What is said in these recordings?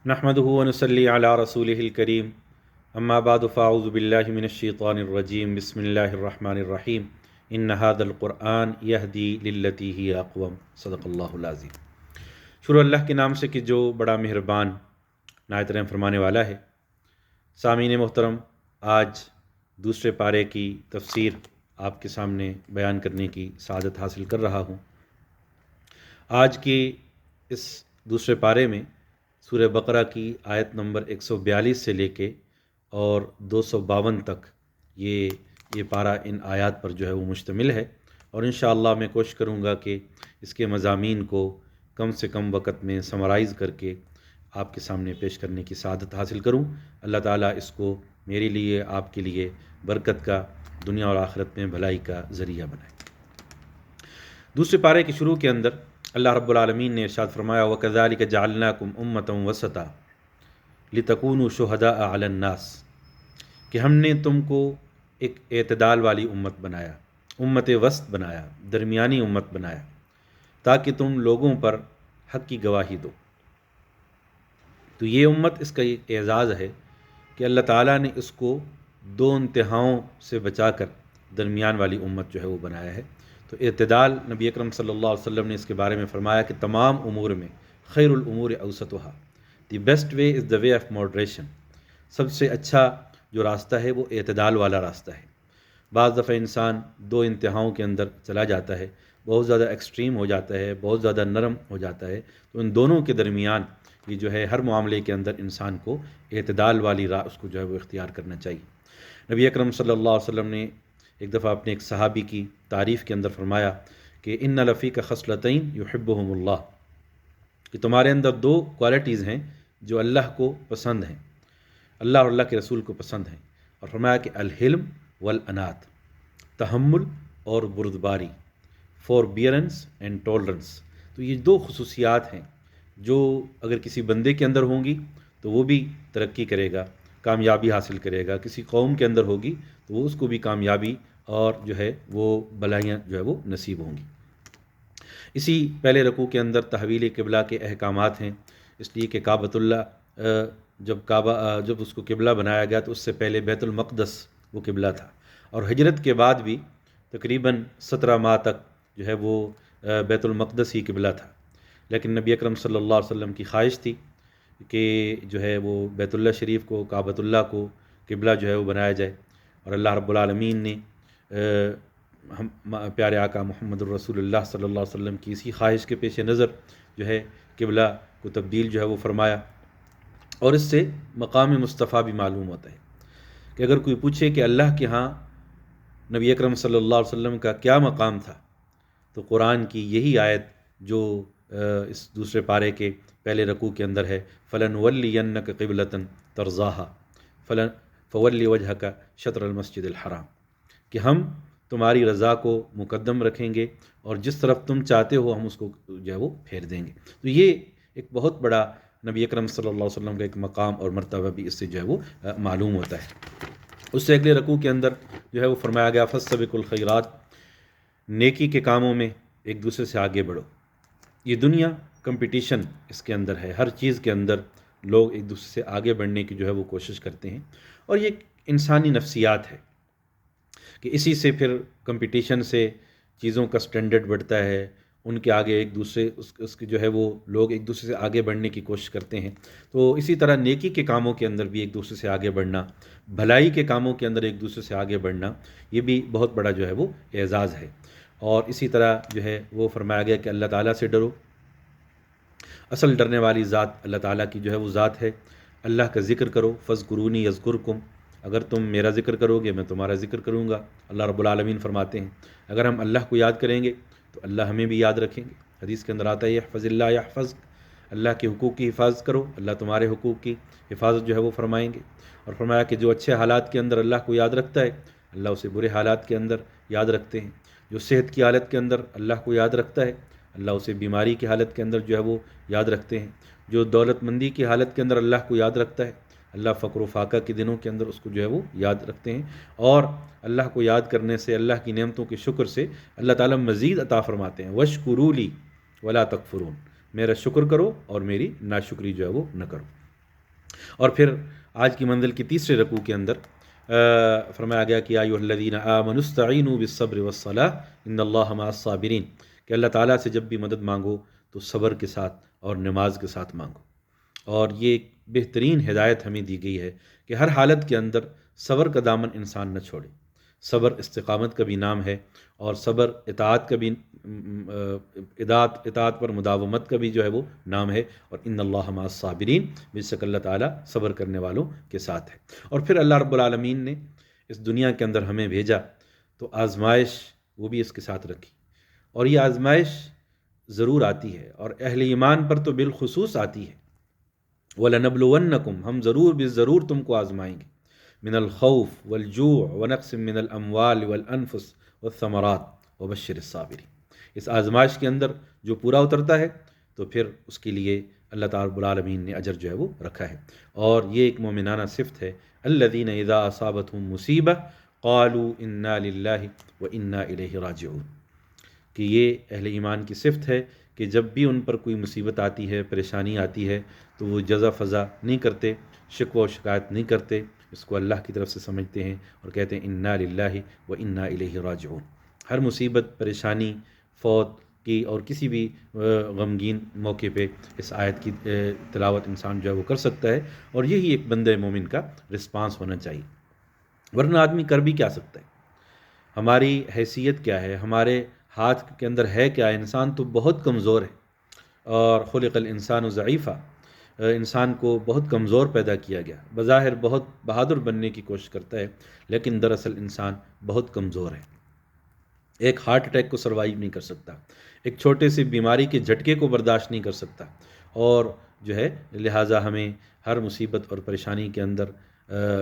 نحمدہ و نصلی علی رسولہ الکریم اما بعد فاعوذ باللہ من الشیطان الرجیم بسم اللہ الرحمن الرحیم ان ھذا القرآن یہدی للتی ہی اقوم صدق اللہ العظیم۔ شروع اللہ کے نام سے کہ جو بڑا مہربان نہایت رحم فرمانے والا ہے۔ سامعین محترم، آج دوسرے پارے کی تفسیر آپ کے سامنے بیان کرنے کی سعادت حاصل کر رہا ہوں۔ آج کے اس دوسرے پارے میں سورہ بقرہ کی آیت نمبر 142 سے لے کے اور 252 تک یہ پارہ ان آیات پر جو ہے وہ مشتمل ہے، اور انشاءاللہ میں کوشش کروں گا کہ اس کے مضامین کو کم سے کم وقت میں سمرائز کر کے آپ کے سامنے پیش کرنے کی سعادت حاصل کروں۔ اللہ تعالیٰ اس کو میرے لیے، آپ کے لیے برکت کا، دنیا اور آخرت میں بھلائی کا ذریعہ بنائے۔ دوسرے پارے کے شروع کے اندر اللہ رب العالمین نے ارشاد فرمایا وَكَذَلِكَ جَعَلْنَاكُمْ أُمَّةً وَسَطًا لِتَكُونُوا شُهَدَاءَ عَلَى النَّاسِ، کہ ہم نے تم کو ایک اعتدال والی امت بنایا، امت وسط بنایا، درمیانی امت بنایا، تاکہ تم لوگوں پر حق کی گواہی دو۔ تو یہ امت، اس کا ایک اعزاز ہے کہ اللہ تعالیٰ نے اس کو دو انتہاؤں سے بچا کر درمیان والی امت جو ہے وہ بنایا ہے۔ تو اعتدال، نبی اکرم صلی اللہ علیہ وسلم نے اس کے بارے میں فرمایا کہ تمام امور میں خیر الامور اوسطھا، the best way is the way of moderation, سب سے اچھا جو راستہ ہے وہ اعتدال والا راستہ ہے۔ بعض دفعہ انسان دو انتہاؤں کے اندر چلا جاتا ہے، بہت زیادہ ایکسٹریم ہو جاتا ہے، بہت زیادہ نرم ہو جاتا ہے۔ تو ان دونوں کے درمیان یہ جو ہے ہر معاملے کے اندر انسان کو اعتدال والی راہ اس کو جو ہے وہ اختیار کرنا چاہیے۔ نبی اکرم صلی اللہ علیہ وسلم نے ایک دفعہ اپنے ایک صحابی کی تعریف کے اندر فرمایا کہ ان لفیک خصلتین یحبہم اللہ، کہ تمہارے اندر دو کوالٹیز ہیں جو اللہ کو پسند ہیں، اللہ اور اللہ کے رسول کو پسند ہیں، اور فرمایا کہ الحلم والانات، تحمل اور بردباری، فوربیئرنس اینڈ ٹالرنس۔ تو یہ دو خصوصیات ہیں جو اگر کسی بندے کے اندر ہوں گی تو وہ بھی ترقی کرے گا، کامیابی حاصل کرے گا۔ کسی قوم کے اندر ہوگی تو وہ اس کو بھی کامیابی اور جو ہے وہ بھلائیاں جو ہے وہ نصیب ہوں گی۔ اسی پہلے رکوع کے اندر تحویل قبلہ کے احکامات ہیں، اس لیے کہ کعبۃ اللہ جب اس کو قبلہ بنایا گیا تو اس سے پہلے بیت المقدس وہ قبلہ تھا، اور ہجرت کے بعد بھی تقریباً 17 ماہ تک جو ہے وہ بیت المقدس ہی قبلہ تھا۔ لیکن نبی اکرم صلی اللہ علیہ وسلم کی خواہش تھی کہ جو ہے وہ بیت اللہ شریف کو، کعبۃ اللہ کو قبلہ جو ہے وہ بنایا جائے، اور اللہ رب العالمین نے ہم پیارے آقا محمد الرسول اللہ صلی اللہ علیہ وسلم کی اسی خواہش کے پیش نظر جو ہے قبلہ کو تبدیل جو ہے وہ فرمایا۔ اور اس سے مقام مصطفیٰ بھی معلوم ہوتا ہے کہ اگر کوئی پوچھے کہ اللہ کے ہاں نبی اکرم صلی اللہ علیہ وسلم کا کیا مقام تھا، تو قرآن کی یہی آیت جو اس دوسرے پارے کے پہلے رکوع کے اندر ہے فَلَنُوَلِّيَنَّكَ قِبْلَةً تَرْضَاهَا فَوَلِّ وَجْهَكَ شَطْرَ الْمَسْجِدِ الْحَرَامِ، کہ ہم تمہاری رضا کو مقدم رکھیں گے اور جس طرف تم چاہتے ہو ہم اس کو جو ہے وہ پھیر دیں گے۔ تو یہ ایک بہت بڑا نبی اکرم صلی اللہ علیہ وسلم کا ایک مقام اور مرتبہ بھی اس سے جو ہے وہ معلوم ہوتا ہے۔ اس سے اگلے رکوع کے اندر جو ہے وہ فرمایا گیا فَاسْتَبِقُوا الْخَيْرَاتِ، نیکی کے کاموں میں ایک دوسرے سے آگے بڑھو۔ یہ دنیا کمپٹیشن اس کے اندر ہے، ہر چیز کے اندر لوگ ایک دوسرے سے آگے بڑھنے کی جو ہے وہ کوشش کرتے ہیں، اور یہ ایک انسانی نفسیات ہے کہ اسی سے پھر کمپٹیشن سے چیزوں کا سٹینڈرڈ بڑھتا ہے، ان کے آگے ایک دوسرے اس کے جو ہے وہ لوگ ایک دوسرے سے آگے بڑھنے کی کوشش کرتے ہیں۔ تو اسی طرح نیکی کے کاموں کے اندر بھی ایک دوسرے سے آگے بڑھنا، بھلائی کے کاموں کے اندر ایک دوسرے سے آگے بڑھنا، یہ بھی بہت بڑا جو ہے وہ اعزاز ہے۔ اور اسی طرح جو ہے وہ فرمایا گیا کہ اللہ تعالیٰ سے ڈرو، اصل ڈرنے والی ذات اللہ تعالیٰ کی جو ہے وہ ذات ہے۔ اللہ کا ذکر کرو، فَاذْكُرُونِي يَذْكُرْكُمْ، اگر تم میرا ذکر کرو گے میں تمہارا ذکر کروں گا۔ اللہ رب العالمین فرماتے ہیں اگر ہم اللہ کو یاد کریں گے تو اللہ ہمیں بھی یاد رکھیں گے۔ حدیث کے اندر آتا ہے احفظ اللہ یحفظک، اللہ کے حقوق کی حفاظت کرو، اللہ تمہارے حقوق کی حفاظت جو ہے وہ فرمائیں گے۔ اور فرمایا کہ جو اچھے حالات کے اندر اللہ کو یاد رکھتا ہے اللہ اسے برے حالات کے اندر یاد رکھتے ہیں۔ جو صحت کی حالت کے اندر اللہ کو یاد رکھتا ہے اللہ اسے بیماری کی حالت کے اندر جو ہے وہ یاد رکھتے ہیں۔ جو دولت مندی کی حالت کے اندر اللہ کو یاد رکھتا ہے اللہ فقر و فاقہ کے دنوں کے اندر اس کو جو ہے وہ یاد رکھتے ہیں۔ اور اللہ کو یاد کرنے سے، اللہ کی نعمتوں کے شکر سے اللہ تعالیٰ مزید عطا فرماتے ہیں۔ وَاشْكُرُوا لِي وَلَا تَكْفُرُونَ، میرا شکر کرو اور میری ناشکری جو ہے وہ نہ کرو۔ اور پھر آج کی منزل کی تیسرے رکوع کے اندر فرمایا گیا کہ یا ایھا الذین آمنوا استعینوا بالصبر والصلاۃ ان اللہ مع الصابرین، کہ اللہ تعالیٰ سے جب بھی مدد مانگو تو صبر کے ساتھ اور نماز کے ساتھ مانگو۔ اور یہ ایک بہترین ہدایت ہمیں دی گئی ہے کہ ہر حالت کے اندر صبر کا دامن انسان نہ چھوڑے۔ صبر استقامت کا بھی نام ہے، اور صبر اطاعت کا بھی اطاعت پر مداومت کا بھی جو ہے وہ نام ہے، اور ان اللہ مع الصابرین، بے شک اللہ تعالیٰ صبر کرنے والوں کے ساتھ ہے۔ اور پھر اللہ رب العالمین نے اس دنیا کے اندر ہمیں بھیجا تو آزمائش وہ بھی اس کے ساتھ رکھی، اور یہ آزمائش ضرور آتی ہے، اور اہل ایمان پر تو بالخصوص آتی ہے۔ وَلَنَبْلُوَنَّكُمْ، ہم ضرور ضرور تم کو آزمائیں گے، من الخوف والجوع ونقص من الاموال والانفس والثمرات وبشر الصابرین۔ اس آزمائش کے اندر جو پورا اترتا ہے تو پھر اس کے لیے اللہ تعالیٰ رب العالمین نے اجر جو ہے وہ رکھا ہے، اور یہ ایک مومنانہ صفت ہے۔ الذین اذا اصابتهم مصیبہ قالوا انا للہ وانا الیہ راجعون، کہ یہ اہل ایمان کی صفت ہے کہ جب بھی ان پر کوئی مصیبت آتی ہے، پریشانی آتی ہے، تو وہ جزا فضا نہیں کرتے، شکوہ و شکایت نہیں کرتے، اس کو اللہ کی طرف سے سمجھتے ہیں اور کہتے ہیں انا للہ وانا الیہ راجعون۔ ہر مصیبت، پریشانی، فوت کی اور کسی بھی غمگین موقع پہ اس آیت کی تلاوت انسان جو ہے وہ کر سکتا ہے، اور یہی ایک بندہ مومن کا رسپانس ہونا چاہیے، ورنہ آدمی کر بھی کیا سکتا ہے؟ ہماری حیثیت کیا ہے؟ ہمارے ہاتھ کے اندر ہے کیا؟ انسان تو بہت کمزور ہے، اور خلق الانسان ضعیفا، انسان کو بہت کمزور پیدا کیا گیا، بظاہر بہت بہادر بننے کی کوشش کرتا ہے، لیکن دراصل انسان بہت کمزور ہے۔ ایک ہارٹ اٹیک کو سروائیو نہیں کر سکتا، ایک چھوٹے سی بیماری کے جھٹکے کو برداشت نہیں کر سکتا، اور جو ہے لہٰذا ہمیں ہر مصیبت اور پریشانی کے اندر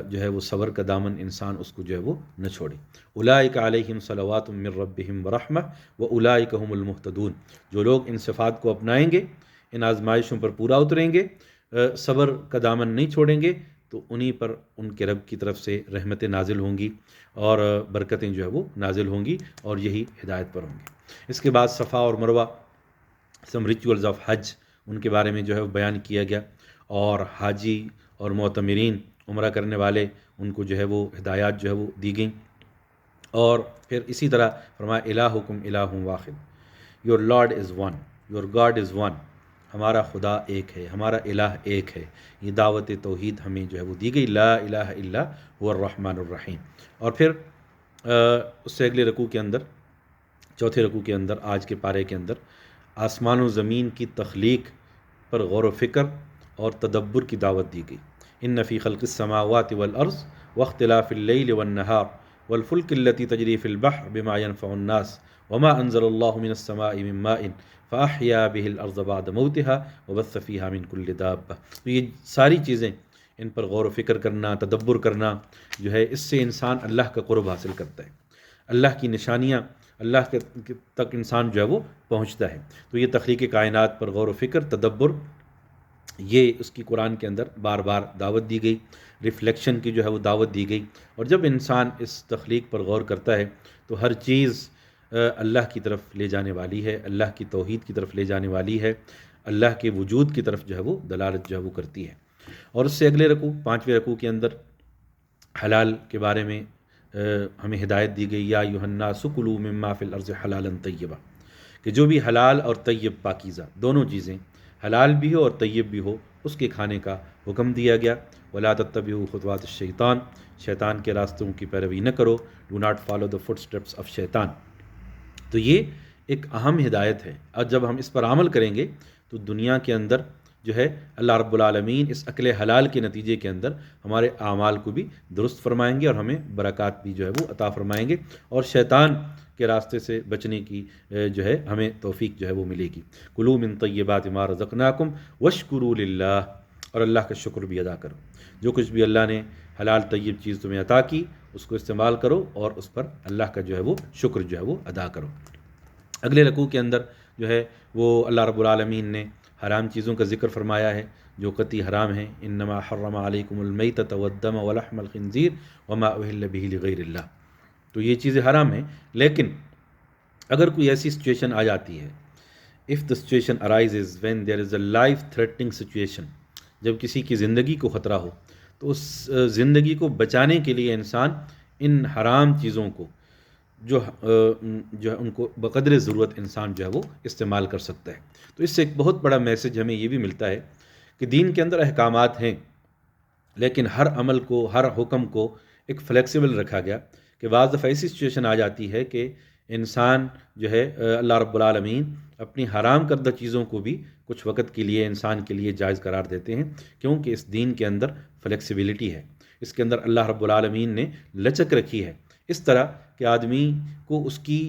جو ہے وہ صبر کا دامن انسان اس کو جو ہے وہ نہ چھوڑے۔ اولئک علیہم صلوات من ربہم ورحمہ واولئک هم المہتدون، جو لوگ ان صفات کو اپنائیں گے، ان آزمائشوں پر پورا اتریں گے، صبر کا دامن نہیں چھوڑیں گے، تو انہی پر ان کے رب کی طرف سے رحمتیں نازل ہوں گی اور برکتیں جو ہے وہ نازل ہوں گی، اور یہی ہدایت پر ہوں گے۔ اس کے بعد صفا اور مروہ، سم ریچولز آف حج، ان کے بارے میں جو ہے وہ بیان کیا گیا، اور حاجی اور معتمرین، عمرہ کرنے والے، ان کو جو ہے وہ ہدایات جو ہے وہ دی گئیں۔ اور پھر اسی طرح فرمایا الہکم الہ واحد، your lord is one, your God is one, ہمارا خدا ایک ہے، ہمارا الہ ایک ہے۔ یہ دعوت توحید ہمیں جو ہے وہ دی گئی، لا الہ الا هو الرحمن الرحیم۔ اور پھر اس سے اگلے رکوع کے اندر، چوتھے رکوع کے اندر، آج کے پارے کے اندر آسمان و زمین کی تخلیق پر غور و فکر اور تدبر کی دعوت دی گئی۔ ان فی خلق السماوات والارض واختلاف اللیل والنہار والفلک التی تجری فی البحر بما ينفع الناس وما انزل اللہ من السماء من ماء فاحیا به الارض بعد موتها وبث فیها من کل دابہ۔ تو یہ ساری چیزیں، ان پر غور و فکر کرنا، تدبر کرنا جو ہے، اس سے انسان اللہ کا قرب حاصل کرتا ہے، اللہ کی نشانیاں، اللہ کے تک انسان جو ہے وہ پہنچتا ہے۔ تو یہ تخلیق کائنات پر غور و فکر، تدبر، یہ اس کی قرآن کے اندر بار بار دعوت دی گئی، ریفلیکشن کی جو ہے وہ دعوت دی گئی۔ اور جب انسان اس تخلیق پر غور کرتا ہے تو ہر چیز اللہ کی طرف لے جانے والی ہے، اللہ کی توحید کی طرف لے جانے والی ہے، اللہ کے وجود کی طرف جو ہے وہ دلالت جو ہے وہ کرتی ہے۔ اور اس سے اگلے رکوع، پانچویں رکوع کے اندر حلال کے بارے میں ہمیں ہدایت دی گئی، یا ایھا الناس کلوا مما فی الارض حلالا طیبا، کہ جو بھی حلال اور طیب، پاکیزہ، دونوں چیزیں حلال بھی ہو اور طیب بھی ہو، اس کے کھانے کا حکم دیا گیا۔ ولا تتبعوا خطوات الشیطان، شیطان کے راستوں کی پیروی نہ کرو، do not follow the footsteps of شیطان۔ تو یہ ایک اہم ہدایت ہے، اور جب ہم اس پر عمل کریں گے تو دنیا کے اندر جو ہے اللہ رب العالمین اس اکل حلال کے نتیجے کے اندر ہمارے اعمال کو بھی درست فرمائیں گے، اور ہمیں برکات بھی جو ہے وہ عطا فرمائیں گے، اور شیطان کے راستے سے بچنے کی جو ہے ہمیں توفیق جو ہے وہ ملے گی۔ کلوا من طیبات ما رزقناکم واشکروا للہ، اور اللہ کا شکر بھی ادا کرو، جو کچھ بھی اللہ نے حلال طیب چیز تمہیں عطا کی اس کو استعمال کرو، اور اس پر اللہ کا جو ہے وہ شکر جو ہے وہ ادا کرو۔ اگلے رکوع کے اندر جو ہے وہ اللہ رب العالمین نے حرام چیزوں کا ذکر فرمایا ہے جو قطعی حرام ہیں۔ انما حرم علیکم المیتۃ والدم ولحم الخنزیر وما اہل بہ لغیر اللہ، تو یہ چیزیں حرام ہیں، لیکن اگر کوئی ایسی سچویشن آ جاتی ہے، if the situation arises when there is a life threatening situation، جب کسی کی زندگی کو خطرہ ہو تو اس زندگی کو بچانے کے لیے انسان ان حرام چیزوں کو جو جو ہے ان کو بقدر ضرورت انسان جو ہے وہ استعمال کر سکتا ہے۔ تو اس سے ایک بہت بڑا میسج ہمیں یہ بھی ملتا ہے کہ دین کے اندر احکامات ہیں، لیکن ہر عمل کو، ہر حکم کو ایک فلیکسیبل رکھا گیا کہ بعض دفعہ ایسی سچویشن آ جاتی ہے کہ انسان جو ہے اللہ رب العالمین اپنی حرام کردہ چیزوں کو بھی کچھ وقت کے لیے انسان کے لیے جائز قرار دیتے ہیں، کیونکہ اس دین کے اندر فلیکسیبلٹی ہے، اس کے اندر اللہ رب العالمین نے لچک رکھی ہے، اس طرح کہ آدمی کو اس کی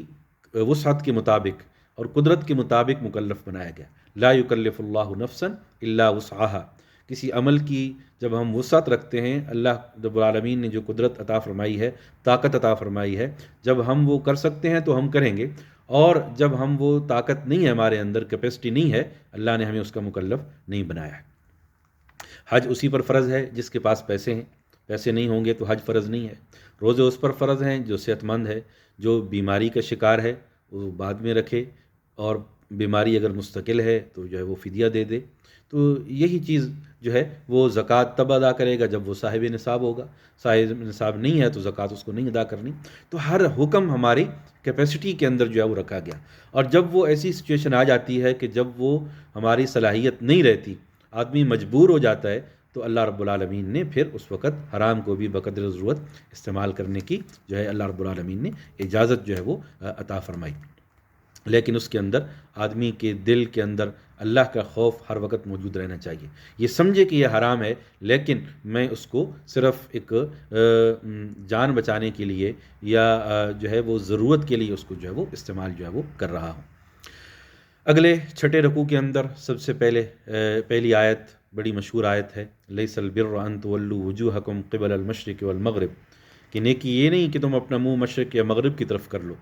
وسعت کے مطابق اور قدرت کے مطابق مکلف بنایا گیا۔ لا یکلف اللہ نفسا الا وسعها، کسی عمل کی جب ہم وسعت رکھتے ہیں، اللہ رب العالمین نے جو قدرت عطا فرمائی ہے، طاقت عطا فرمائی ہے، جب ہم وہ کر سکتے ہیں تو ہم کریں گے، اور جب ہم وہ طاقت نہیں ہے، ہمارے اندر کیپیسٹی نہیں ہے، اللہ نے ہمیں اس کا مکلف نہیں بنایا ہے۔ حج اسی پر فرض ہے جس کے پاس پیسے ہیں، پیسے نہیں ہوں گے تو حج فرض نہیں ہے۔ روزے اس پر فرض ہیں جو صحت مند ہے، جو بیماری کا شکار ہے وہ بعد میں رکھے، اور بیماری اگر مستقل ہے تو جو ہے وہ فدیہ دے دے۔ تو یہی چیز جو ہے وہ زکوٰۃ تب ادا کرے گا جب وہ صاحب نصاب ہوگا، صاحب نصاب نہیں ہے تو زکوٰۃ اس کو نہیں ادا کرنی۔ تو ہر حکم ہماری کیپیسٹی کے اندر جو ہے وہ رکھا گیا، اور جب وہ ایسی سچویشن آ جاتی ہے کہ جب وہ ہماری صلاحیت نہیں رہتی، آدمی مجبور ہو جاتا ہے، تو اللہ رب العالمین نے پھر اس وقت حرام کو بھی بقدر ضرورت استعمال کرنے کی جو ہے اللہ رب العالمین نے اجازت جو ہے وہ عطا فرمائی۔ لیکن اس کے اندر آدمی کے دل کے اندر اللہ کا خوف ہر وقت موجود رہنا چاہیے، یہ سمجھے کہ یہ حرام ہے لیکن میں اس کو صرف ایک جان بچانے کے لیے یا جو ہے وہ ضرورت کے لیے اس کو جو ہے وہ استعمال جو ہے وہ کر رہا ہوں۔ اگلے چھٹے رکوع کے اندر سب سے پہلی آیت بڑی مشہور آیت ہے، لیس البر ان تولوا وجوہکم قبل المشرق والمغرب، کہ نیکی یہ نہیں کہ تم اپنا منہ مشرق یا مغرب کی طرف کر لو،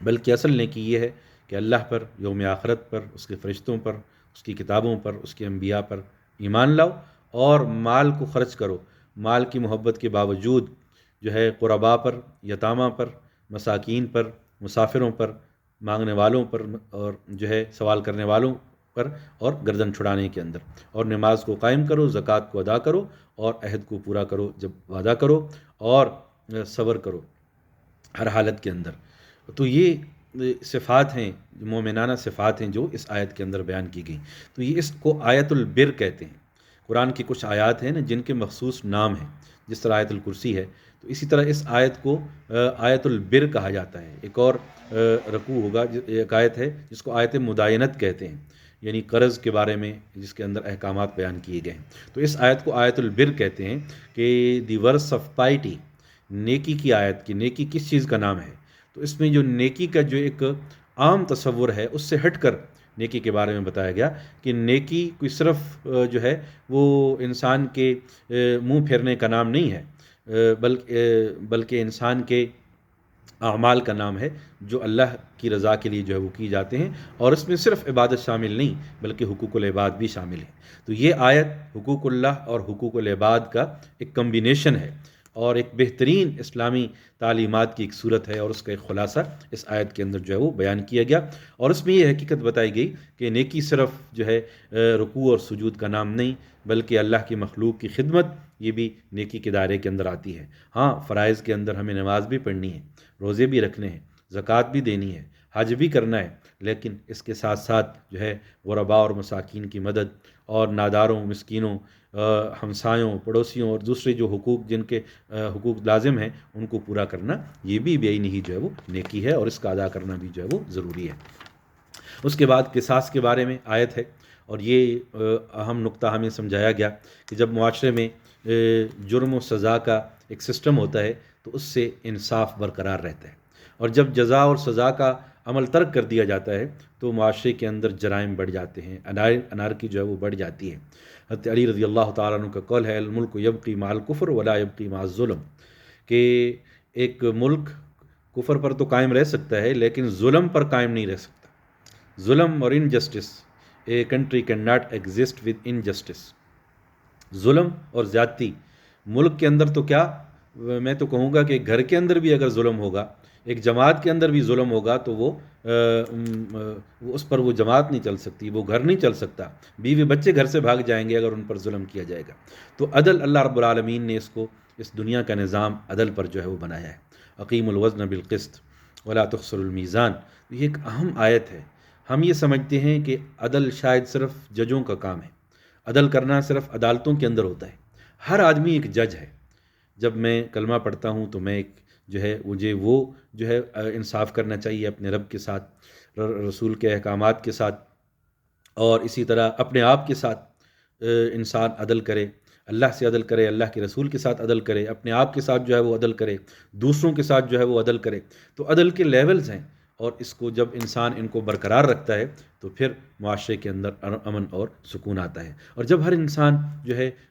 بلکہ اصل نیکی یہ ہے کہ اللہ پر، یوم آخرت پر، اس کے فرشتوں پر، اس کی کتابوں پر، اس کے انبیاء پر ایمان لاؤ، اور مال کو خرچ کرو، مال کی محبت کے باوجود جو ہے قربا پر، یتامہ پر، مساکین پر، مسافروں پر، مانگنے والوں پر، اور جو ہے سوال کرنے والوں پر، اور گردن چھڑانے کے اندر، اور نماز کو قائم کرو، زکوٰۃ کو ادا کرو، اور عہد کو پورا کرو جب وعدہ کرو، اور صبر کرو ہر حالت کے اندر۔ تو یہ صفات ہیں، مومنانہ صفات ہیں جو اس آیت کے اندر بیان کی گئیں۔ تو یہ اس کو آیت البر کہتے ہیں۔ قرآن کی کچھ آیات ہیں نا جن کے مخصوص نام ہیں، جس طرح آیت الکرسی ہے، تو اسی طرح اس آیت کو آیت البر کہا جاتا ہے۔ ایک اور رکوع ہوگا، ایک آیت ہے جس کو آیت مداینت کہتے ہیں، یعنی قرض کے بارے میں جس کے اندر احکامات بیان کیے گئے ہیں۔ تو اس آیت کو آیت البر کہتے ہیں کہ دی ورس آف پائٹی، نیکی کی آیت، کی نیکی کس چیز کا نام ہے۔ تو اس میں جو نیکی کا جو ایک عام تصور ہے اس سے ہٹ کر نیکی کے بارے میں بتایا گیا کہ نیکی کوئی صرف جو ہے وہ انسان کے منہ پھیرنے کا نام نہیں ہے، بلکہ انسان کے اعمال کا نام ہے جو اللہ کی رضا کے لیے جو ہے وہ کی جاتے ہیں، اور اس میں صرف عبادت شامل نہیں بلکہ حقوق العباد بھی شامل ہے۔ تو یہ آیت حقوق اللہ اور حقوق العباد کا ایک کمبینیشن ہے، اور ایک بہترین اسلامی تعلیمات کی ایک صورت ہے، اور اس کا ایک خلاصہ اس آیت کے اندر جو ہے وہ بیان کیا گیا، اور اس میں یہ حقیقت بتائی گئی کہ نیکی صرف جو ہے رکوع اور سجود کا نام نہیں، بلکہ اللہ کی مخلوق کی خدمت یہ بھی نیکی کے دائرے کے اندر آتی ہے۔ ہاں، فرائض کے اندر ہمیں نماز بھی پڑھنی ہے، روزے بھی رکھنے ہیں، زکوٰۃ بھی دینی ہے، حج بھی کرنا ہے، لیکن اس کے ساتھ ساتھ جو ہے غرباء اور مساکین کی مدد، اور ناداروں، مسکینوں، ہمسایوں، پڑوسیوں اور دوسرے جو حقوق جن کے حقوق لازم ہیں ان کو پورا کرنا، یہ بھی بے عینی جو ہے وہ نیکی ہے، اور اس کا ادا کرنا بھی جو ہے وہ ضروری ہے۔ اس کے بعد قصاص کے بارے میں آیت ہے، اور یہ اہم نقطہ ہمیں سمجھایا گیا کہ جب معاشرے میں جرم و سزا کا ایک سسٹم ہوتا ہے تو اس سے انصاف برقرار رہتا ہے، اور جب جزا اور سزا کا عمل ترک کر دیا جاتا ہے تو معاشرے کے اندر جرائم بڑھ جاتے ہیں، انارکی جو ہے وہ بڑھ جاتی ہے۔ حضرت علی رضی اللہ تعالیٰ عنہ کا قول ہے، الملک یبقی مع الکفر ولا یبقی مع الظلم، کہ ایک ملک کفر پر تو قائم رہ سکتا ہے لیکن ظلم پر قائم نہیں رہ سکتا۔ ظلم اور injustice, a country can not exist with injustice, ظلم اور زیادتی ملک کے اندر تو کیا، میں تو کہوں گا کہ گھر کے اندر بھی اگر ظلم ہوگا، ایک جماعت کے اندر بھی ظلم ہوگا تو وہ اس پر وہ جماعت نہیں چل سکتی، وہ گھر نہیں چل سکتا، بیوی بچے گھر سے بھاگ جائیں گے اگر ان پر ظلم کیا جائے گا۔ تو عدل، اللہ رب العالمین نے اس دنیا کا نظام عدل پر جو ہے وہ بنایا ہے۔ اقیم الوزن بالقسط ولا تخسروا المیزان، یہ ایک اہم آیت ہے۔ ہم یہ سمجھتے ہیں کہ عدل شاید صرف ججوں کا کام ہے، عدل کرنا صرف عدالتوں کے اندر ہوتا ہے۔ ہر آدمی ایک جج ہے۔ جب میں کلمہ پڑھتا ہوں تو میں مجھے وہ انصاف کرنا چاہیے اپنے رب کے ساتھ، رسول کے احکامات کے ساتھ، اور اسی طرح اپنے آپ کے ساتھ انسان عدل کرے، اللہ سے عدل کرے، اللہ کے رسول کے ساتھ عدل کرے، اپنے آپ کے ساتھ وہ عدل کرے، دوسروں کے ساتھ وہ عدل کرے۔ تو عدل کے لیولز ہیں، اور اس کو جب انسان ان کو برقرار رکھتا ہے تو پھر معاشرے کے اندر امن اور سکون آتا ہے۔ اور جب ہر انسان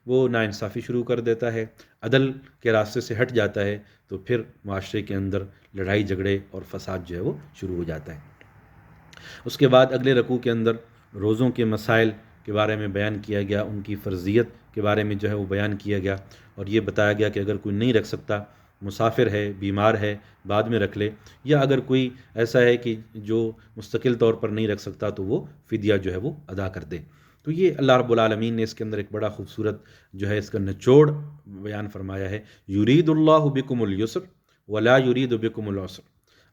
وہ ناانصافی شروع کر دیتا ہے، عدل کے راستے سے ہٹ جاتا ہے، تو پھر معاشرے کے اندر لڑائی جھگڑے اور فساد وہ شروع ہو جاتا ہے۔ اس کے بعد اگلے رکوع کے اندر روزوں کے مسائل کے بارے میں بیان کیا گیا، ان کی فرضیت کے بارے میں وہ بیان کیا گیا، اور یہ بتایا گیا کہ اگر کوئی نہیں رکھ سکتا، مسافر ہے، بیمار ہے، بعد میں رکھ لے، یا اگر کوئی ایسا ہے کہ جو مستقل طور پر نہیں رکھ سکتا تو وہ فدیہ وہ ادا کر دے۔ تو یہ اللہ رب العالمین نے اس کے اندر ایک بڑا خوبصورت اس کا نچوڑ بیان فرمایا ہے۔ یرید اللہ بکم الیسر ولا یرید بکم العسر،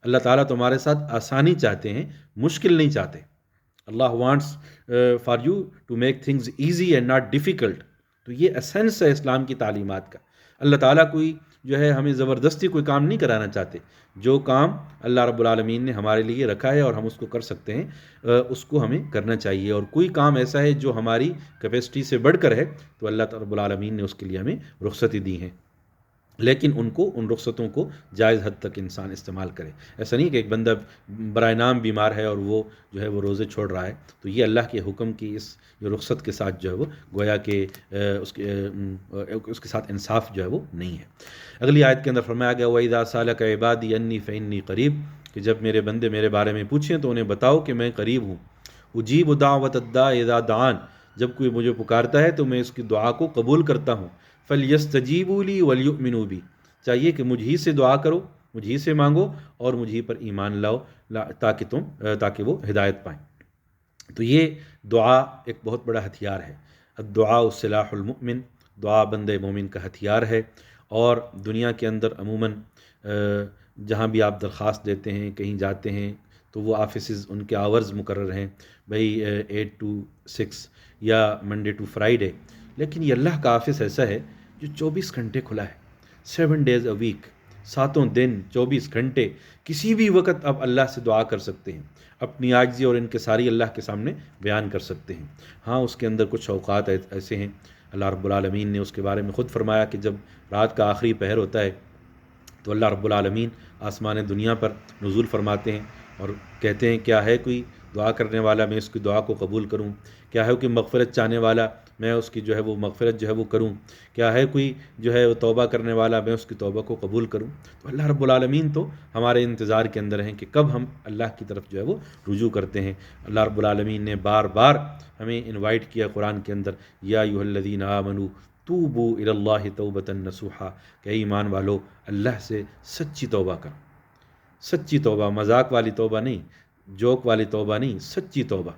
اللہ تعالیٰ تمہارے ساتھ آسانی چاہتے ہیں، مشکل نہیں چاہتے۔ اللہ wants for you to make things easy and not difficult. تو یہ اسینس ہے اسلام کی تعلیمات کا۔ اللہ تعالیٰ کوئی ہمیں زبردستی کوئی کام نہیں کرانا چاہتے۔ جو کام اللہ رب العالمین نے ہمارے لیے رکھا ہے اور ہم اس کو کر سکتے ہیں، اس کو ہمیں کرنا چاہیے، اور کوئی کام ایسا ہے جو ہماری کیپیسٹی سے بڑھ کر ہے تو اللہ رب العالمین نے اس کے لیے ہمیں رخصتی دی ہیں، لیکن ان رخصتوں کو جائز حد تک انسان استعمال کرے۔ ایسا نہیں کہ ایک بندہ برائے نام بیمار ہے اور وہ وہ روزے چھوڑ رہا ہے، تو یہ اللہ کے حکم کی اس رخصت کے ساتھ وہ گویا کہ اس کے ساتھ انصاف وہ نہیں ہے۔ اگلی آیت کے اندر فرمایا گیا وَإِذَا سَأَلَكَ عِبَادِي أَنِّي فَإِنِّي قَرِيبٌ، کہ جب میرے بندے میرے بارے میں پوچھیں تو انہیں بتاؤ کہ میں قریب ہوں۔ اجیب دعوت الداع اذا دعان، جب کوئی مجھے پکارتا ہے تو میں اس کی دعا کو قبول کرتا ہوں۔ فَلْيَسْتَجِيبُوا لِي وَلْيُؤْمِنُوا بِي، چاہیے کہ مجھ ہی سے دعا کرو، مجھ ہی سے مانگو، اور مجھ ہی پر ایمان لاؤ تاکہ وہ ہدایت پائیں۔ تو یہ دعا ایک بہت بڑا ہتھیار ہے۔ الدعاء سلاح المؤمن، دعا بندے مومن کا ہتھیار ہے۔ اور دنیا کے اندر عموماً جہاں بھی آپ درخواست دیتے ہیں، کہیں جاتے ہیں، تو وہ آفیسز ان کے آورز مقرر ہیں، بھئی 8 to 6 یا منڈے ٹو فرائیڈے، لیکن یہ اللہ کا آفس ایسا ہے جو 24 گھنٹے کھلا ہے، 7 days a week، 7 دن 24 گھنٹے، کسی بھی وقت آپ اللہ سے دعا کر سکتے ہیں، اپنی عاجزی اور انکساری اللہ کے سامنے بیان کر سکتے ہیں۔ ہاں، اس کے اندر کچھ اوقات ایسے ہیں، اللہ رب العالمین نے اس کے بارے میں خود فرمایا کہ جب رات کا آخری پہر ہوتا ہے تو اللہ رب العالمین آسمان دنیا پر نزول فرماتے ہیں اور کہتے ہیں کیا ہے کوئی دعا کرنے والا، میں اس کی دعا کو قبول کروں، کیا ہے کوئی مغفرت چاہنے والا، میں اس کی وہ مغفرت وہ کروں، کیا ہے کوئی وہ توبہ کرنے والا، میں اس کی توبہ کو قبول کروں۔ تو اللہ رب العالمین تو ہمارے انتظار کے اندر ہیں کہ کب ہم اللہ کی طرف وہ رجوع کرتے ہیں۔ اللہ رب العالمین نے بار بار ہمیں انوائٹ کیا قرآن کے اندر، یا ایھا الذین آمنوا توبوا الی اللہ توبۃ نصوحا، کہ ایمان والو اللہ سے سچی توبہ کرو، سچی توبہ، مذاق والی توبہ نہیں، جوک والی توبہ نہیں، سچی توبہ۔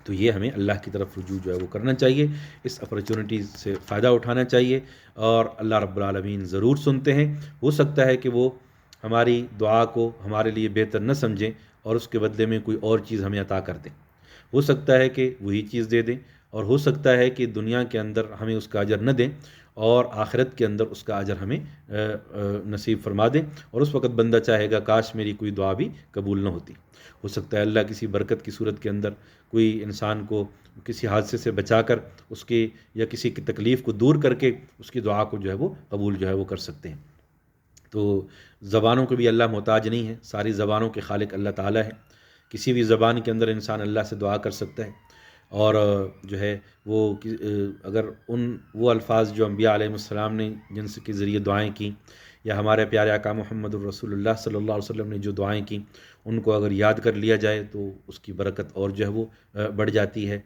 تو یہ ہمیں اللہ کی طرف رجوع وہ کرنا چاہیے، اس اپرچونٹیز سے فائدہ اٹھانا چاہیے، اور اللہ رب العالمین ضرور سنتے ہیں۔ ہو سکتا ہے کہ وہ ہماری دعا کو ہمارے لیے بہتر نہ سمجھیں اور اس کے بدلے میں کوئی اور چیز ہمیں عطا کر دیں، ہو سکتا ہے کہ وہی چیز دے دیں، اور ہو سکتا ہے کہ دنیا کے اندر ہمیں اس کا اجر نہ دیں اور آخرت کے اندر اس کا اجر ہمیں نصیب فرما دیں، اور اس وقت بندہ چاہے گا کاش میری کوئی دعا بھی قبول نہ ہوتی۔ ہو سکتا ہے اللہ کسی برکت کی صورت کے اندر کوئی انسان کو کسی حادثے سے بچا کر اس کی یا کسی کی تکلیف کو دور کر کے اس کی دعا کو وہ قبول وہ کر سکتے ہیں۔ تو زبانوں کو بھی اللہ محتاج نہیں ہے، ساری زبانوں کے خالق اللہ تعالیٰ ہے۔ کسی بھی زبان کے اندر انسان اللہ سے دعا کر سکتا ہے، اور وہ اگر وہ الفاظ جو انبیاء علیہ السلام نے جن کے ذریعے دعائیں کی، یا ہمارے پیارے آقا محمد الرسول اللہ صلی اللہ علیہ وسلم نے جو دعائیں کی، ان کو اگر یاد کر لیا جائے تو اس کی برکت اور وہ بڑھ جاتی ہے۔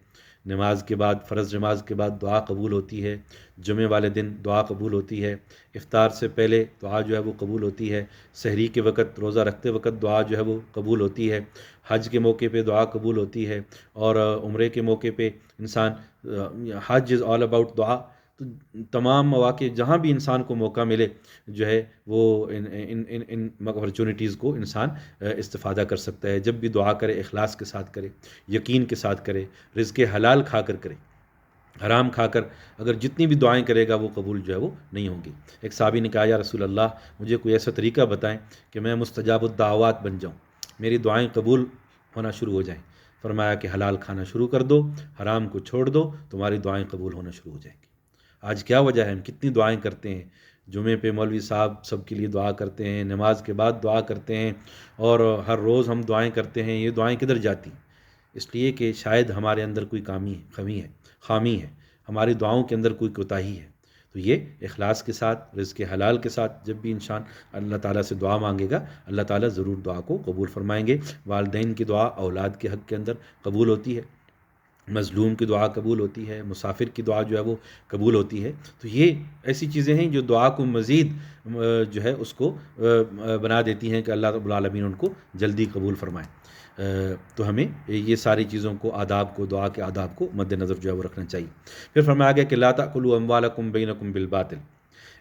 نماز کے بعد، فرض نماز کے بعد دعا قبول ہوتی ہے، جمعے والے دن دعا قبول ہوتی ہے، افطار سے پہلے دعا جو ہے وہ قبول ہوتی ہے، سحری کے وقت، روزہ رکھتے وقت دعا جو ہے وہ قبول ہوتی ہے، حج کے موقع پہ دعا قبول ہوتی ہے، اور عمرے کے موقع پہ انسان، حج از آل اباؤٹ دعا. تو تمام مواقع جہاں بھی انسان کو موقع ملے جو ہے وہ ان اپرچونیٹیز کو انسان استفادہ کر سکتا ہے. جب بھی دعا کرے اخلاص کے ساتھ کرے، یقین کے ساتھ کرے، رزق حلال کھا کر کرے. حرام کھا کر اگر جتنی بھی دعائیں کرے گا وہ قبول جو ہے وہ نہیں ہوں گی. ایک صحابی نے کہا یا رسول اللہ مجھے کوئی ایسا طریقہ بتائیں کہ میں مستجاب الدعوات بن جاؤں، میری دعائیں قبول ہونا شروع ہو جائیں. فرمایا کہ حلال کھانا شروع کر دو، حرام کو چھوڑ دو، تمہاری دعائیں قبول ہونا شروع ہو جائیں گی. آج کیا وجہ ہے ہم کتنی دعائیں کرتے ہیں، جمعے پہ مولوی صاحب سب کے لیے دعا کرتے ہیں، نماز کے بعد دعا کرتے ہیں، اور ہر روز ہم دعائیں کرتے ہیں. یہ دعائیں کدھر جاتی ہیں؟ اس لیے کہ شاید ہمارے اندر کوئی خامی ہے، ہماری دعاؤں کے اندر کوئی کوتاہی ہے. تو یہ اخلاص کے ساتھ، رزق حلال کے ساتھ جب بھی انسان اللہ تعالیٰ سے دعا مانگے گا، اللہ تعالیٰ ضرور دعا کو قبول فرمائیں گے. والدین کی دعا اولاد کے حق کے اندر قبول ہوتی ہے، مظلوم کی دعا قبول ہوتی ہے، مسافر کی دعا جو ہے وہ قبول ہوتی ہے. تو یہ ایسی چیزیں ہیں جو دعا کو مزید جو ہے اس کو بنا دیتی ہیں کہ اللہ رب العالمین ان کو جلدی قبول فرمائے. تو ہمیں یہ ساری چیزوں کو، آداب کو، دعا کے آداب کو مد نظر جو ہے وہ رکھنا چاہیے. پھر فرمایا گیا کہ لا تأکلوا اموالکم بینکم بالباطل،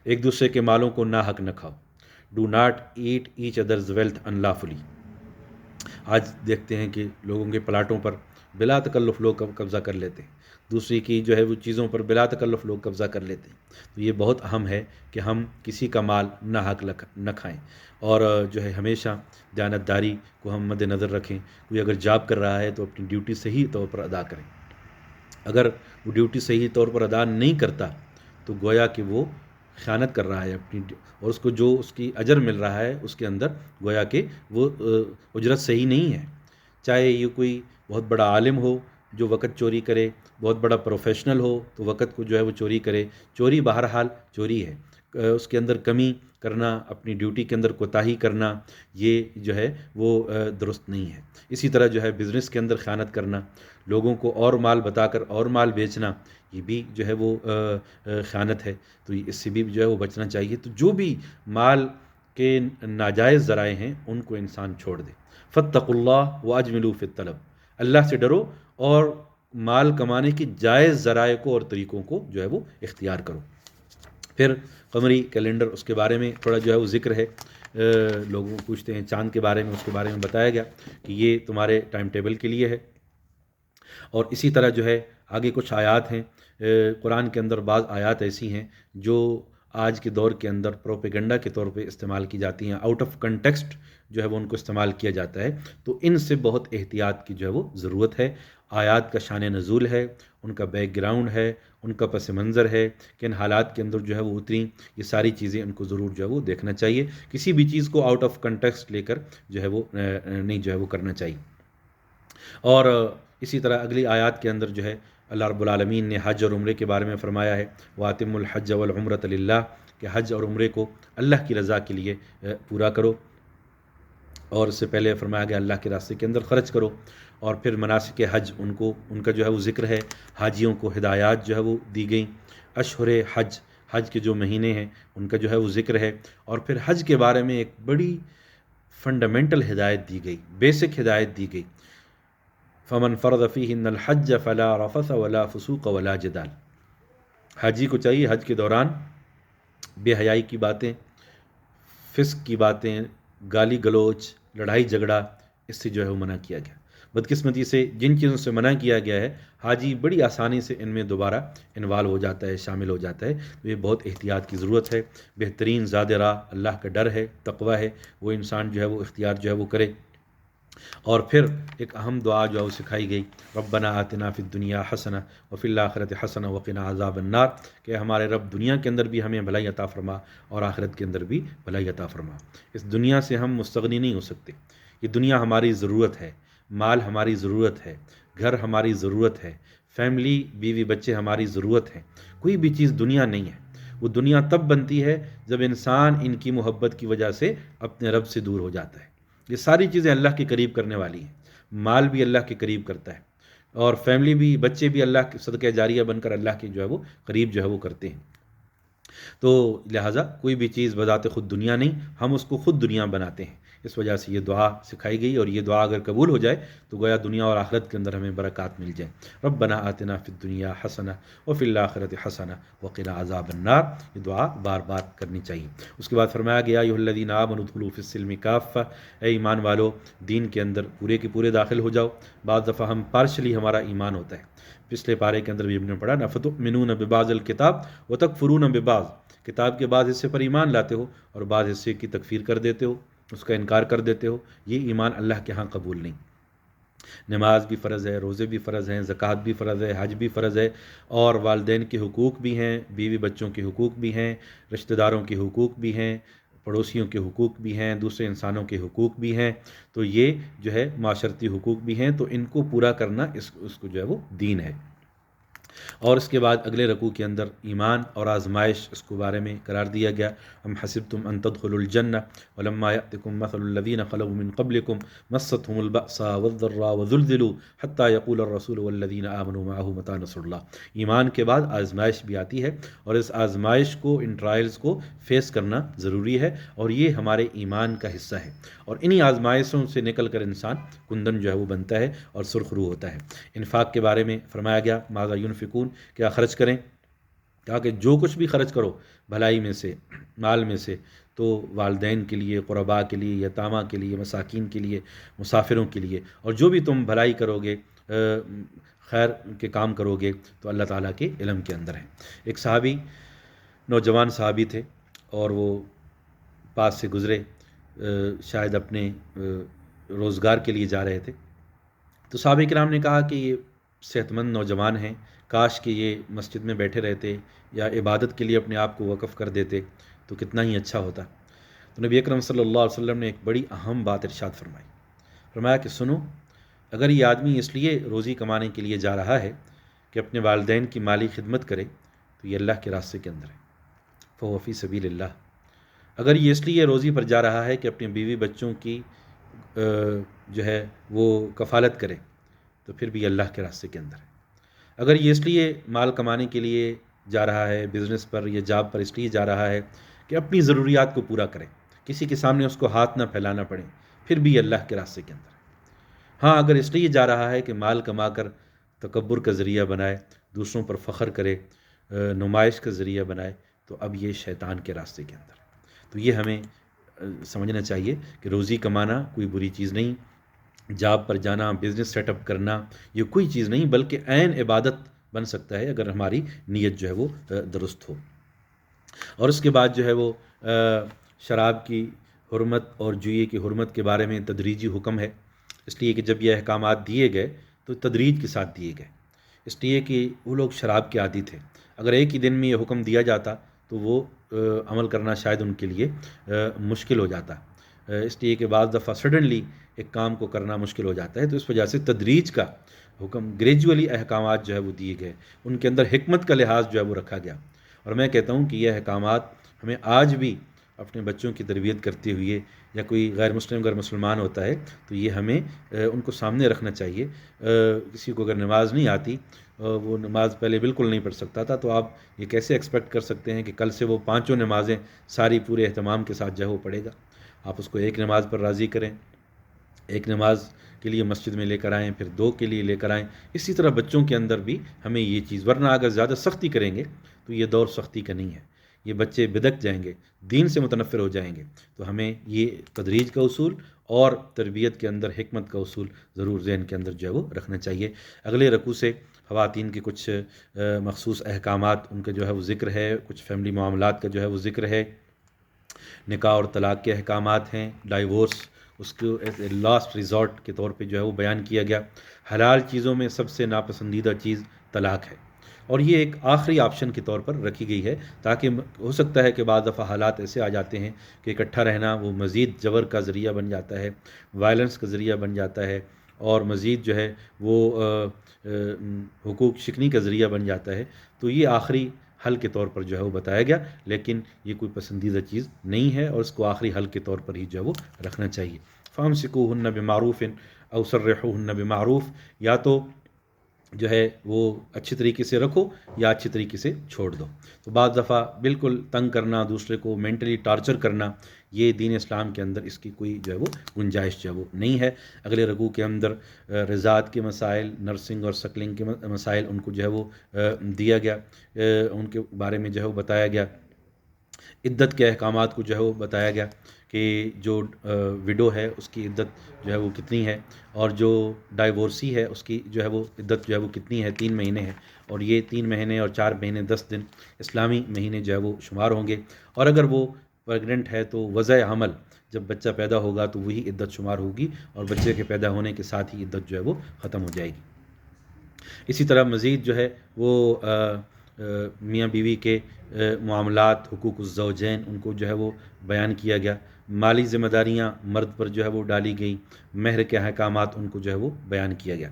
ایک دوسرے کے مالوں کو ناحق نہ کھاؤ. Do not eat each others wealth unlawfully. آج دیکھتے ہیں کہ لوگوں کے پلاٹوں پر بلا تکلف لوگ قبضہ کر لیتے ہیں، دوسری کی جو ہے وہ چیزوں پر بلا تکلف لوگ قبضہ کر لیتے ہیں. تو یہ بہت اہم ہے کہ ہم کسی کا مال ناحق نہ کھائیں، اور جو ہے ہمیشہ دیانتداری کو ہم مد نظر رکھیں. کوئی اگر جاب کر رہا ہے تو اپنی ڈیوٹی صحیح طور پر ادا کریں. اگر وہ ڈیوٹی صحیح طور پر ادا نہیں کرتا تو گویا کہ وہ خیانت کر رہا ہے اپنی، اور اس کو جو اس کی اجر مل رہا ہے اس کے اندر گویا کہ وہ اجرت صحیح نہیں ہے. چاہے یہ کوئی بہت بڑا عالم ہو جو وقت چوری کرے، بہت بڑا پروفیشنل ہو تو وقت کو جو ہے وہ چوری کرے. چوری بہرحال چوری ہے، اس کے اندر کمی کرنا، اپنی ڈیوٹی کے اندر کوتاہی کرنا، یہ جو ہے وہ درست نہیں ہے. اسی طرح جو ہے بزنس کے اندر خیانت کرنا، لوگوں کو اور مال بتا کر اور مال بیچنا، یہ بھی جو ہے وہ خیانت ہے. تو اس سے بھی جو ہے وہ بچنا چاہیے. تو جو بھی مال کے ناجائز ذرائع ہیں ان کو انسان چھوڑ دے. فاتقوا اللہ واجملوا فی الطلب، اللہ سے ڈرو اور مال کمانے کی جائز ذرائع کو اور طریقوں کو جو ہے وہ اختیار کرو. پھر قمری کیلنڈر، اس کے بارے میں تھوڑا جو ہے وہ ذکر ہے. لوگوں پوچھتے ہیں چاند کے بارے میں، اس کے بارے میں بتایا گیا کہ یہ تمہارے ٹائم ٹیبل کے لیے ہے. اور اسی طرح جو ہے آگے کچھ آیات ہیں قرآن کے اندر، بعض آیات ایسی ہیں جو آج کے دور کے اندر پروپیگنڈا کے طور پہ استعمال کی جاتی ہیں، آؤٹ آف کنٹیکسٹ جو ہے وہ ان کو استعمال کیا جاتا ہے. تو ان سے بہت احتیاط کی جو ہے وہ ضرورت ہے. آیات کا شان نزول ہے، ان کا بیک گراؤنڈ ہے، ان کا پس منظر ہے، کن حالات کے اندر جو ہے وہ اتری، یہ ساری چیزیں ان کو ضرور جو ہے وہ دیکھنا چاہیے. کسی بھی چیز کو آؤٹ آف کنٹیکسٹ لے کر جو ہے وہ نہیں جو ہے وہ کرنا چاہیے. اور اسی طرح اگلی آیات کے اندر جو ہے اللہ رب العالمین نے حج اور عمرے کے بارے میں فرمایا ہے وَأَتِمُّوا الْحَجَّ وَالْعُمْرَةَ لِلَّهِ، کہ حج اور عمرے کو اللہ کی رضا کے لیے پورا کرو. اور اس سے پہلے فرمایا گیا اللہ کے راستے کے اندر خرچ کرو. اور پھر مناسک حج ان کا جو ہے وہ ذکر ہے، حاجیوں کو ہدایات جو ہے وہ دی گئیں. اشہر حج، حج کے جو مہینے ہیں ان کا جو ہے وہ ذکر ہے. اور پھر حج کے بارے میں ایک بڑی فنڈامنٹل ہدایت دی گئی، بیسک ہدایت دی گئی. فمن فرض فیہن الحج فلا رفث ولا فسوق ولا جدال. حاجی کو چاہیے حج کے دوران بے حیائی کی باتیں، فسق کی باتیں، گالی گلوچ، لڑائی جھگڑا، اس سے جو ہے وہ منع کیا گیا. بدقسمتی سے جن چیزوں سے منع کیا گیا ہے حاجی بڑی آسانی سے ان میں دوبارہ انوالو ہو جاتا ہے، شامل ہو جاتا ہے. تو یہ بہت احتیاط کی ضرورت ہے. بہترین زاد راہ اللہ کا ڈر ہے، تقوی ہے، وہ انسان جو ہے وہ اختیار جو ہے وہ کرے. اور پھر ایک اہم دعا جو ہے وہ سکھائی گئی، ربنا آتنا فی الدنیا حسنہ وفی الآخرۃ حسنہ وقنا عذاب النار، کہ ہمارے رب دنیا کے اندر بھی ہمیں بھلائی عطا فرما اور آخرت کے اندر بھی بھلائی عطا فرما. اس دنیا سے ہم مستغنی نہیں ہو سکتے. یہ دنیا ہماری ضرورت ہے، مال ہماری ضرورت ہے، گھر ہماری ضرورت ہے، فیملی بیوی بچے ہماری ضرورت ہے. کوئی بھی چیز دنیا نہیں ہے. وہ دنیا تب بنتی ہے جب انسان ان کی محبت کی وجہ سے اپنے رب سے دور ہو جاتا ہے. یہ ساری چیزیں اللہ کے قریب کرنے والی ہیں. مال بھی اللہ کے قریب کرتا ہے، اور فیملی بھی، بچے بھی اللہ کے صدقہ جاریہ بن کر اللہ کے جو ہے وہ قریب جو ہے وہ کرتے ہیں۔ تو لہٰذا کوئی بھی چیز بذات خود دنیا نہیں، ہم اس کو خود دنیا بناتے ہیں۔ اس وجہ سے یہ دعا سکھائی گئی، اور یہ دعا اگر قبول ہو جائے تو گویا دنیا اور آخرت کے اندر ہمیں برکات مل جائیں۔ ربنا آتنا فی الدنیا حسنہ وفی الآخرۃ حسنہ وقنا عذاب النار، یہ دعا بار بار کرنی چاہیے۔ اس کے بعد فرمایا گیا ایھا الذین آمنوا ادخلوا فی السلم کافہ، اے ایمان والو دین کے اندر پورے کے پورے داخل ہو جاؤ۔ بعض دفعہ ہم پارشلی ہمارا ایمان ہوتا ہے، پچھلے پارے کے اندر بھی ہم نے پڑھا افتؤمنون ببعض الکتاب وتکفرون ببعض، کتاب کے بعض حصے پر ایمان لاتے ہو اور بعض حصے کی تکفیر کر دیتے ہو، اس کا انکار کر دیتے ہو، یہ ایمان اللہ کے ہاں قبول نہیں۔ نماز بھی فرض ہے، روزے بھی فرض ہیں، زکوٰۃ بھی فرض ہے، حج بھی فرض ہے، اور والدین کے حقوق بھی ہیں، بیوی بچوں کے حقوق بھی ہیں، رشتہ داروں کے حقوق بھی ہیں، پڑوسیوں کے حقوق بھی ہیں، دوسرے انسانوں کے حقوق بھی ہیں، تو یہ جو ہے معاشرتی حقوق بھی ہیں، تو ان کو پورا کرنا اس کو جو ہے وہ دین ہے۔ اور اس کے بعد اگلے رکوع کے اندر ایمان اور آزمائش اس کو بارے میں قرار دیا گیا۔ ام حسبتم ان تدخلوا الجنہ ولما یأتکم مثل الذین خلوا من قبلکم مستهم البأساء والضراء وزلزلوا حتى يقول الرسول والذین آمنوا معه متى نصر اللہ۔ ایمان کے بعد آزمائش بھی آتی ہے، اور اس آزمائش کو، ان ٹرائلز کو فیس کرنا ضروری ہے، اور یہ ہمارے ایمان کا حصہ ہے، اور انہی آزمائشوں سے نکل کر انسان کندن جو ہے وہ بنتا ہے اور سرخ رو ہوتا ہے۔ انفاق کے بارے میں فرمایا گیا ماذا ينفقون، کیا خرچ کریں، کہا کہ جو کچھ بھی خرچ کرو بھلائی میں سے، مال میں سے، تو والدین کے لیے، قرباء کے لیے، یتامہ کے لیے، مساکین کے لیے، مسافروں کے لیے، اور جو بھی تم بھلائی کرو گے، خیر کے کام کرو گے، تو اللہ تعالیٰ کے علم کے اندر ہے۔ ایک صحابی، نوجوان صحابی تھے، اور وہ پاس سے گزرے، شاید اپنے روزگار کے لیے جا رہے تھے، تو صحابہ کرام نے کہا کہ یہ صحت مند نوجوان ہیں، کاش کہ یہ مسجد میں بیٹھے رہتے یا عبادت کے لیے اپنے آپ کو وقف کر دیتے تو کتنا ہی اچھا ہوتا۔ تو نبی اکرم صلی اللہ علیہ وسلم نے ایک بڑی اہم بات ارشاد فرمائی، فرمایا کہ سنو، اگر یہ آدمی اس لیے روزی کمانے کے لیے جا رہا ہے کہ اپنے والدین کی مالی خدمت کرے، تو یہ اللہ کے راستے کے اندر ہے، فہو فی سبیل اللہ۔ اگر یہ اس لیے روزی پر جا رہا ہے کہ اپنے بیوی بچوں کی جو ہے وہ کفالت کرے، تو پھر بھی اللہ کے راستے کے اندر ہے۔ اگر یہ اس لیے مال کمانے کے لیے جا رہا ہے، بزنس پر یا جاب پر اس لیے جا رہا ہے کہ اپنی ضروریات کو پورا کرے، کسی کے سامنے اس کو ہاتھ نہ پھیلانا پڑے، پھر بھی اللہ کے راستے کے اندر ہے۔ ہاں، اگر اس لیے جا رہا ہے کہ مال کما کر تکبر کا ذریعہ بنائے، دوسروں پر فخر کرے، نمائش کا ذریعہ بنائے، تو اب یہ شیطان کے راستے کے اندر ہے۔ تو یہ ہمیں سمجھنا چاہیے کہ روزی کمانا کوئی بری چیز نہیں، جاب پر جانا، بزنس سیٹ اپ کرنا، یہ کوئی چیز نہیں، بلکہ عین عبادت بن سکتا ہے اگر ہماری نیت جو ہے وہ درست ہو۔ اور اس کے بعد جو ہے وہ شراب کی حرمت اور جوئے کی حرمت کے بارے میں تدریجی حکم ہے، اس لیے کہ جب یہ احکامات دیے گئے تو تدریج کے ساتھ دیے گئے، اس لیے کہ وہ لوگ شراب کے عادی تھے، اگر ایک ہی دن میں یہ حکم دیا جاتا تو وہ عمل کرنا شاید ان کے لیے مشکل ہو جاتا، اس لیے کہ بعض دفعہ سڈنلی ایک کام کو کرنا مشکل ہو جاتا ہے، تو اس وجہ سے تدریج کا حکم، گریجولی احکامات جو ہے وہ دیے گئے، ان کے اندر حکمت کا لحاظ جو ہے وہ رکھا گیا۔ اور میں کہتا ہوں کہ یہ احکامات ہمیں آج بھی اپنے بچوں کی تربیت کرتے ہوئے، یا کوئی غیر مسلم اگر مسلمان ہوتا ہے تو یہ ہمیں ان کو سامنے رکھنا چاہیے۔ کسی کو اگر نماز نہیں آتی، وہ نماز پہلے بالکل نہیں پڑھ سکتا تھا، تو آپ یہ کیسے ایکسپیکٹ کر سکتے ہیں کہ کل سے وہ پانچوں نمازیں ساری پورے اہتمام کے ساتھ جو ہے وہ پڑھے گا؟ آپ اس کو ایک نماز پر راضی کریں، ایک نماز کے لیے مسجد میں لے کر آئیں، پھر دو کے لیے لے کر آئیں۔ اسی طرح بچوں کے اندر بھی ہمیں یہ چیز، ورنہ اگر زیادہ سختی کریں گے تو یہ دور سختی کا نہیں ہے، یہ بچے بدک جائیں گے، دین سے متنفر ہو جائیں گے۔ تو ہمیں یہ تدریج کا اصول اور تربیت کے اندر حکمت کا اصول ضرور ذہن کے اندر جو ہے وہ رکھنا چاہیے۔ اگلے رکوع سے خواتین کے کچھ مخصوص احکامات ان کا جو ہے وہ ذکر ہے، کچھ فیملی معاملات کا جو ہے وہ ذکر ہے، نکاح اور طلاق کے احکامات ہیں، ڈائیورس اس کو لاسٹ ریزورٹ کے طور پہ جو ہے وہ بیان کیا گیا۔ حلال چیزوں میں سب سے ناپسندیدہ چیز طلاق ہے، اور یہ ایک آخری آپشن کے طور پر رکھی گئی ہے، تاکہ ہو سکتا ہے کہ بعض دفعہ حالات ایسے آ جاتے ہیں کہ اکٹھا رہنا وہ مزید جبر کا ذریعہ بن جاتا ہے، وائلنس کا ذریعہ بن جاتا ہے، اور مزید جو ہے وہ حقوق شکنی کا ذریعہ بن جاتا ہے۔ تو یہ آخری حل کے طور پر جو ہے وہ بتایا گیا، لیکن یہ کوئی پسندیدہ چیز نہیں ہے، اور اس کو آخری حل کے طور پر ہی جو ہے وہ رکھنا چاہیے۔ فامسکوہن بمعروف او سرحوہن بمعروف، یا تو جو ہے وہ اچھی طریقے سے رکھو یا اچھی طریقے سے چھوڑ دو۔ تو بعض دفعہ بالکل تنگ کرنا، دوسرے کو مینٹلی ٹارچر کرنا، یہ دین اسلام کے اندر اس کی کوئی جو ہے وہ گنجائش جو ہے وہ نہیں ہے۔ اگلے رکوع کے اندر رضاعت کے مسائل، نرسنگ اور سکلنگ کے مسائل ان کو جو ہے وہ دیا گیا، ان کے بارے میں جو ہے وہ بتایا گیا۔ عدت کے احکامات کو جو ہے وہ بتایا گیا کہ جو وڈو ہے اس کی عدت جو ہے وہ کتنی ہے، اور جو ڈائیورسی ہے اس کی جو ہے وہ عدت جو ہے وہ کتنی ہے، 3 مہینے ہے، اور یہ 3 مہینے اور 4 مہینے 10 دن اسلامی مہینے جو ہے وہ شمار ہوں گے۔ اور اگر وہ پریگننٹ ہے تو وضع حمل جب بچہ پیدا ہوگا تو وہی عدت شمار ہوگی، اور بچے کے پیدا ہونے کے ساتھ ہی عدت جو ہے وہ ختم ہو جائے گی۔ اسی طرح مزید جو ہے وہ میاں بیوی کے معاملات، حقوق الزوجین، ان کو جو ہے وہ بیان کیا گیا۔ مالی ذمہ داریاں مرد پر جو ہے وہ ڈالی گئیں، مہر کے احکامات ان کو جو ہے وہ بیان کیا گیا۔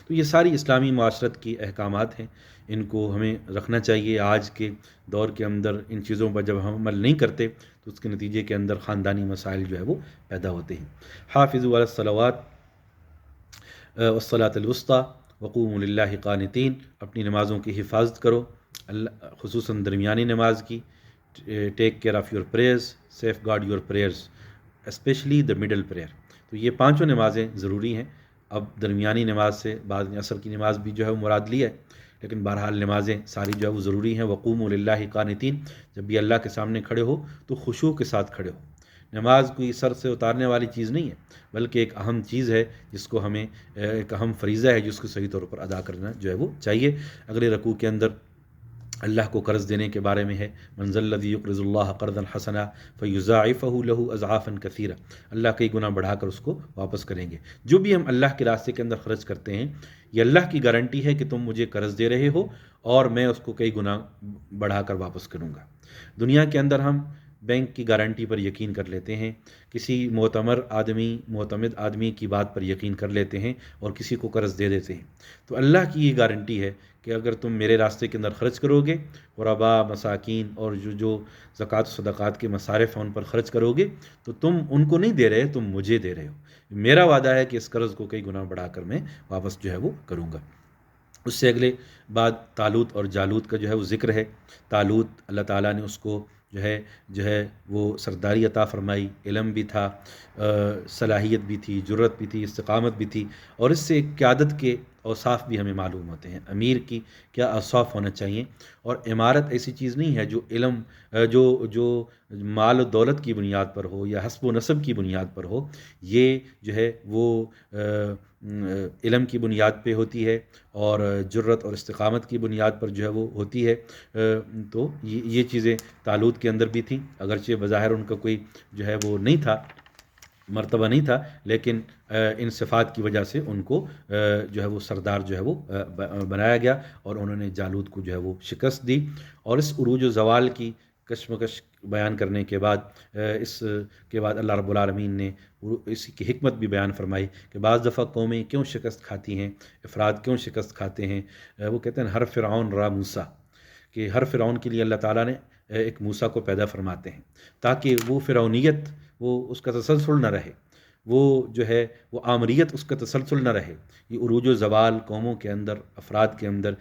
تو یہ ساری اسلامی معاشرت کی احکامات ہیں، ان کو ہمیں رکھنا چاہیے۔ آج کے دور کے اندر ان چیزوں پر جب ہم عمل نہیں کرتے تو اس کے نتیجے کے اندر خاندانی مسائل جو ہے وہ پیدا ہوتے ہیں۔ حافظوا علی الصلوات والصلاۃ الوسطیٰ وقوموا للہ قانتین، اپنی نمازوں کی حفاظت کرو، خصوصاً درمیانی نماز کی۔ Take care of your prayers, safeguard your prayers, especially the middle prayer. تو یہ 5 نمازیں ضروری ہیں۔ اب درمیانی نماز سے بعد میں عصر کی نماز بھی جو ہے وہ مراد لی ہے، لیکن بہرحال نمازیں ساری جو ہے وہ ضروری ہیں۔ وقوموا للہ قانتین، جب بھی اللہ کے سامنے کھڑے ہو تو خشوع کے ساتھ کھڑے ہو۔ نماز کوئی سر سے اتارنے والی چیز نہیں ہے، بلکہ ایک اہم چیز ہے جس کو ہمیں، ایک اہم فریضہ ہے جس کو صحیح طور پر ادا کرنا جو ہے وہ چاہیے۔ اگلے رکوع کے اندر اللہ کو قرض دینے کے بارے میں ہے، من ذا الذی یقرض اللہ قرضا حسنا فیضاعفہ لہ اضعافا کثیرہ، اللہ کئی گنا بڑھا کر اس کو واپس کریں گے۔ جو بھی ہم اللہ کے راستے کے اندر خرچ کرتے ہیں، یہ اللہ کی گارنٹی ہے کہ تم مجھے قرض دے رہے ہو اور میں اس کو کئی گنا بڑھا کر واپس کروں گا۔ دنیا کے اندر ہم بینک کی گارنٹی پر یقین کر لیتے ہیں، کسی معتمد آدمی کی بات پر یقین کر لیتے ہیں اور کسی کو قرض دے دیتے ہیں۔ تو اللہ کی یہ گارنٹی ہے کہ اگر تم میرے راستے کے اندر خرچ کرو گے، غربا، مساکین اور جو زکوٰۃ و صدقات کے مصارف ہیں ان پر خرچ کرو گے، تو تم ان کو نہیں دے رہے، تم مجھے دے رہے ہو۔ میرا وعدہ ہے کہ اس قرض کو کئی گنا بڑھا کر میں واپس جو ہے وہ کروں گا۔ اس سے اگلے بعد طالوت اور جالوت کا جو ہے وہ ذکر ہے۔ طالوت، اللہ تعالیٰ نے اس کو جو ہے وہ سرداری عطا فرمائی، علم بھی تھا، صلاحیت بھی تھی، جرت بھی تھی، استقامت بھی تھی، اور اس سے قیادت کے اوصاف بھی ہمیں معلوم ہوتے ہیں، امیر کی کیا اوصاف ہونا چاہیے۔ اور امارت ایسی چیز نہیں ہے جو علم، جو مال و دولت کی بنیاد پر ہو یا حسب و نسب کی بنیاد پر ہو، یہ جو ہے وہ علم کی بنیاد پہ ہوتی ہے اور جرت اور استقامت کی بنیاد پر جو ہے وہ ہوتی ہے۔ تو یہ چیزیں طالوت کے اندر بھی تھیں، اگرچہ بظاہر ان کا کوئی جو ہے وہ نہیں تھا، مرتبہ نہیں تھا، لیکن ان صفات کی وجہ سے ان کو جو ہے وہ سردار جو ہے وہ بنایا گیا، اور انہوں نے جالوت کو جو ہے وہ شکست دی۔ اور اس عروج و زوال کی کشمکش بیان کرنے کے بعد، اس کے بعد اللہ رب العالمین نے اس کی حکمت بھی بیان فرمائی کہ بعض دفعہ قومیں کیوں شکست کھاتی ہیں، افراد کیوں شکست کھاتے ہیں۔ وہ کہتے ہیں ہر فرعون را موسیٰ، کہ ہر فرعون کے لیے اللہ تعالیٰ نے ایک موسیٰ کو پیدا فرماتے ہیں تاکہ وہ فرعونیت، وہ اس کا تسلسل نہ رہے، وہ جو ہے وہ آمریت اس کا تسلسل نہ رہے۔ یہ عروج و زوال قوموں کے اندر، افراد کے اندر